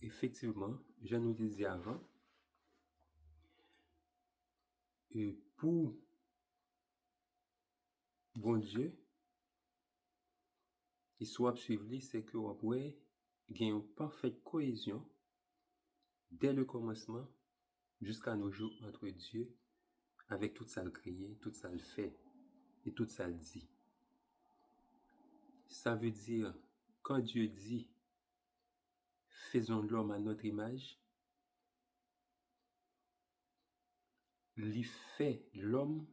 effectivement, je nous disais avant, pour bon Dieu, il soit suivi, c'est que après, il y a une parfaite cohésion dès le commencement jusqu'à nos jours entre Dieu avec tout ça le créé, tout ça le fait et tout ça le dit. Ça veut dire, quand Dieu dit, faisons l'homme à notre image, il fait l'homme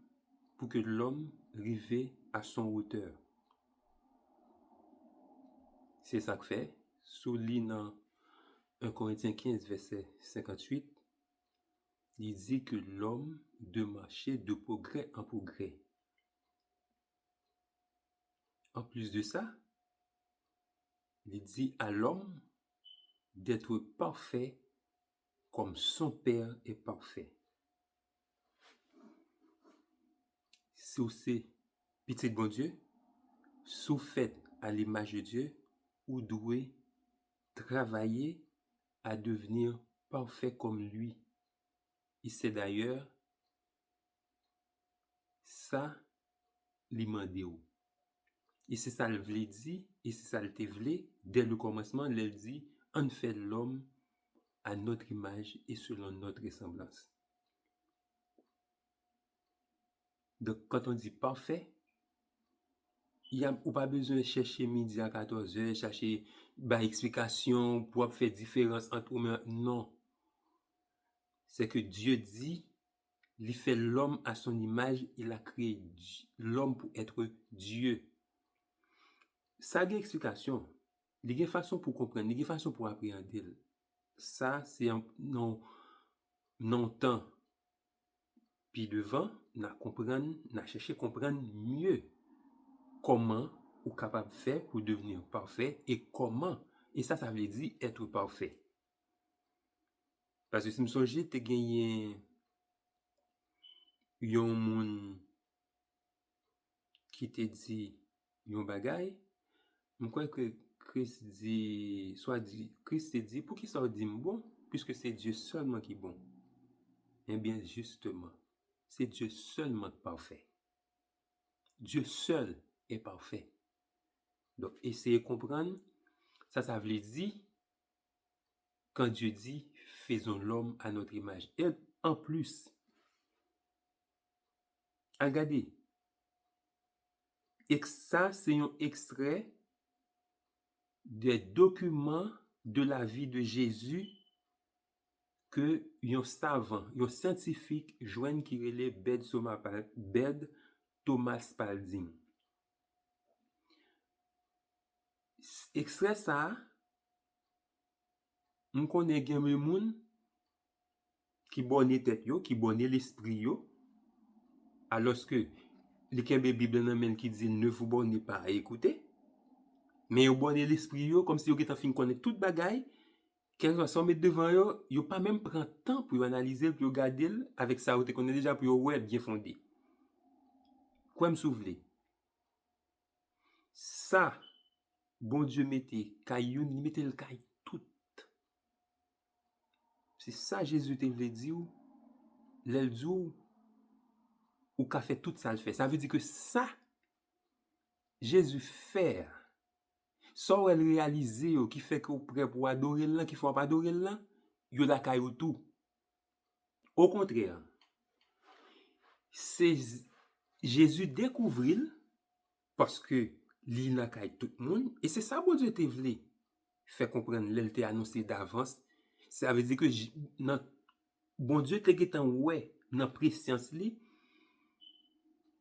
pour que l'homme arrive à son hauteur. C'est ça que fait. Souligne dans 1 Corinthiens 15, verset 58, il dit que l'homme de marcher de progrès en progrès. En plus de ça, il dit à l'homme d'être parfait comme son Père est parfait. Si c'est petit bon Dieu, sous fait à l'image de Dieu, ou doué travailler à devenir parfait comme lui. Et c'est d'ailleurs ça l'imandé. Et c'est ça le vle dit, et c'est ça le te vle, dès le commencement, il dit, on fait l'homme à notre image et selon notre ressemblance. Donc, quand on dit parfait, il n'y a pas besoin de chercher midi à 14h, chercher explication pour faire différence entre eux. Non. C'est que Dieu dit, il fait l'homme à son image, il a créé l'homme pour être Dieu. Ça a une explication. Il y a une façon pour comprendre, il y a une façon pour appréhender. Ça, c'est non temps. Puis devant, on a cherché à comprendre mieux comment on est capable de faire pour devenir parfait et comment. Et ça veut dire être parfait. Parce que si je me souviens, tu as gagné un monde qui te dit un bagay, je crois que Christ te dit, pour qui ça dit bon, puisque c'est Dieu seulement qui est bon. Eh bien, justement, c'est Dieu seulement parfait. Dieu seul est parfait. Donc, essayez de comprendre, ça veut dire, quand Dieu dit, faisons l'homme à notre image. Et en plus, regardez, et ça, c'est un extrait des documents de la vie de Jésus que un savant, un scientifique, joigne qui relève Bed Thomas Spalding. Extrait ça, on connaît gen moun qui bonne tête yo, qui bonne l'esprit yo, alors que les kembe Bible nan men qui dit ne vous bonnez pas à écouter, mais yo bonne l'esprit yo comme si yo getan fin connaître toute bagay, qu'elles sont mettre devant yo, yo pas même prend temps pour analyser, pour regarder avec ça ou te connaît déjà pour ouais bien fondé. Quoi me souvenir? Ça bon Dieu mettez caillou, il mettez le caille tout. C'est ça Jésus te voulait dire, l'el dit ou qu'a fait tout ça le fait. Ça veut dire que ça Jésus fait, ça elle réaliser qui fait que vous prêt pour adorer là, qui faut pas adorer là, yo la caillou tout. Au contraire, c'est Jésus découvrir parce que li nan caille tout le monde et c'est ça bon Dieu te voulait fait comprendre l'el te annoncé d'avance. Ça veut dire que bon Dieu te getan ouais dans préscience li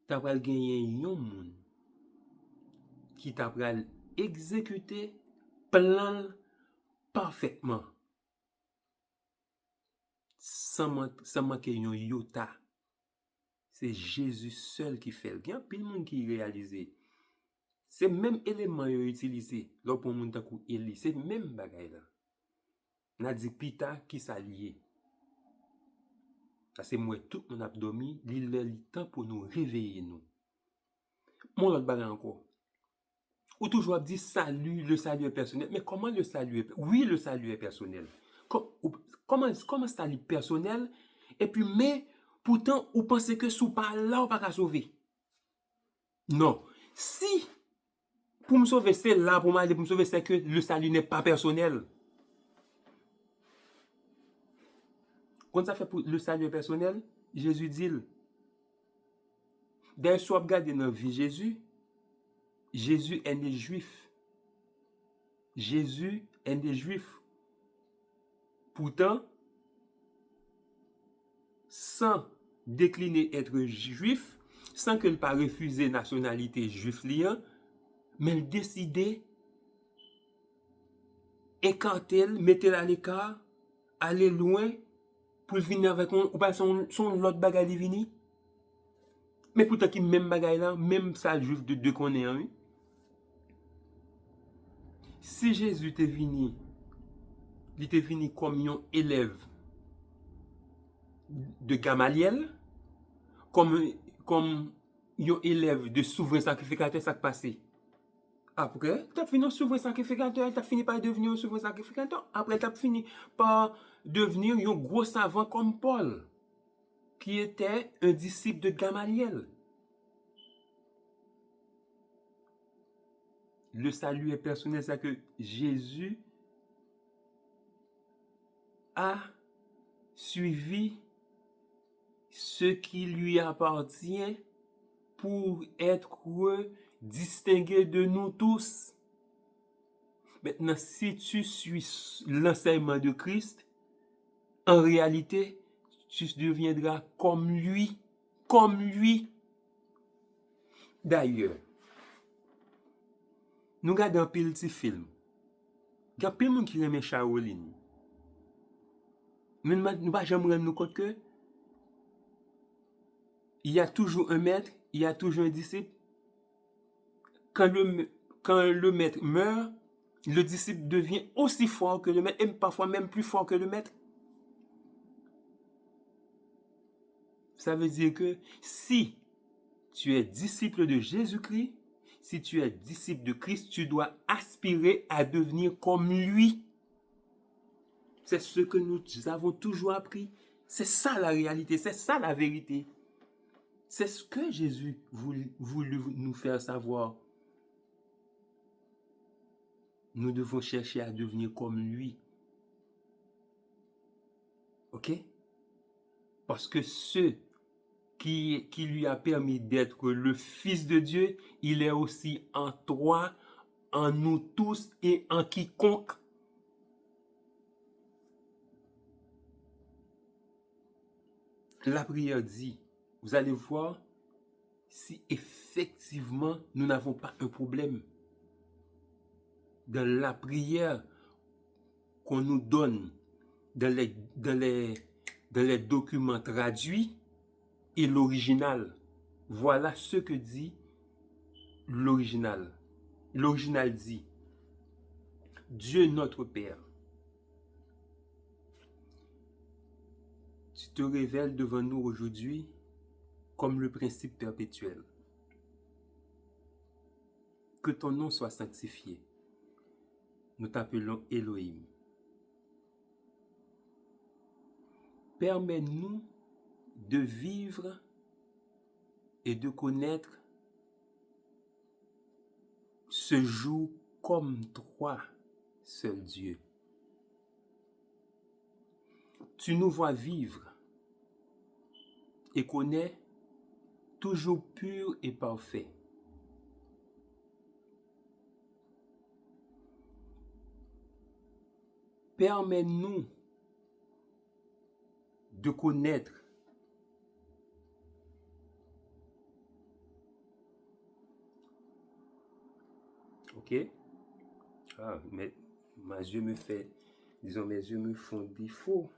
t'a pral gagner yon moun qui t'a pral exécuter plan parfaitement sans manquer yon iota. C'est Jésus seul qui fait. Il y a pile monde qui réalise. C'est même élément yo utilisé là pour moun ta kou Eli, c'est même bagay là. N'a dit pita qui s'allié. Ça c'est moi tout mon abdomen, il est temps pour nous réveiller nous. Mon l'autre bagay encore. Ou toujours dit salut, le salut est personnel. Mais comment le salut est... Oui, le salut est personnel. Comment salut personnel? Et puis, mais, pourtant, vous pensez que sous pas là, ou pas qu'à sauver. Non. Si, pour me sauver, c'est là, pour m'aider, pour me sauver, c'est que le salut n'est pas personnel. Quand ça fait pour le salut est personnel, Jésus dit, dès que vous regardez dans la vie de Jésus, Jésus est né juif. Jésus est né juif. Pourtant, sans décliner être juif, sans qu'il pas refuser nationalité juif liant, mais il décidait écarter, mettre à l'écart, aller loin pour venir avec on ou pas son l'autre bagaille vini. Mais pourtant qui même bagaille là, même ça juif de qu'on est oui. Si Jésus était venu, il était venu comme un élève de Gamaliel, comme un élève de souverain sacrificateur, ça qui passé. Après, tu as fini un souverain sacrificateur, tu as fini par devenir un souverain sacrificateur. Après, tu as fini par devenir un gros savant comme Paul, qui était un disciple de Gamaliel. Le salut est personnel, c'est que Jésus a suivi ce qui lui appartient pour être distingué de nous tous. Maintenant, si tu suis l'enseignement de Christ, en réalité, tu deviendras comme lui. Comme lui. D'ailleurs, nous regardons un petit film. Il y a plein de monde qui aime Shaolin. Mais nous ne pas jamais rendre compte que il y a toujours un maître, il y a toujours un disciple. Quand le maître meurt, le disciple devient aussi fort que le maître, et parfois même plus fort que le maître. Ça veut dire que si tu es disciple de Jésus-Christ, si tu es disciple de Christ, tu dois aspirer à devenir comme lui. C'est ce que nous avons toujours appris. C'est ça la réalité, c'est ça la vérité. C'est ce que Jésus voulait nous faire savoir. Nous devons chercher à devenir comme lui. Ok? Parce que ce qui lui a permis d'être le Fils de Dieu, il est aussi en toi, en nous tous et en quiconque. La prière dit, vous allez voir si effectivement nous n'avons pas un problème. Dans la prière qu'on nous donne dans les documents traduits et l'original. Voilà ce que dit l'original. L'original dit, Dieu notre Père, tu te révèles devant nous aujourd'hui comme le principe perpétuel. Que ton nom soit sanctifié. Nous t'appelons Elohim. Permets-nous de vivre et de connaître ce jour comme toi, seul Dieu. Tu nous vois vivre et connais toujours pur et parfait. Permets-nous de connaître ok? Ah, mais mes yeux me font défaut.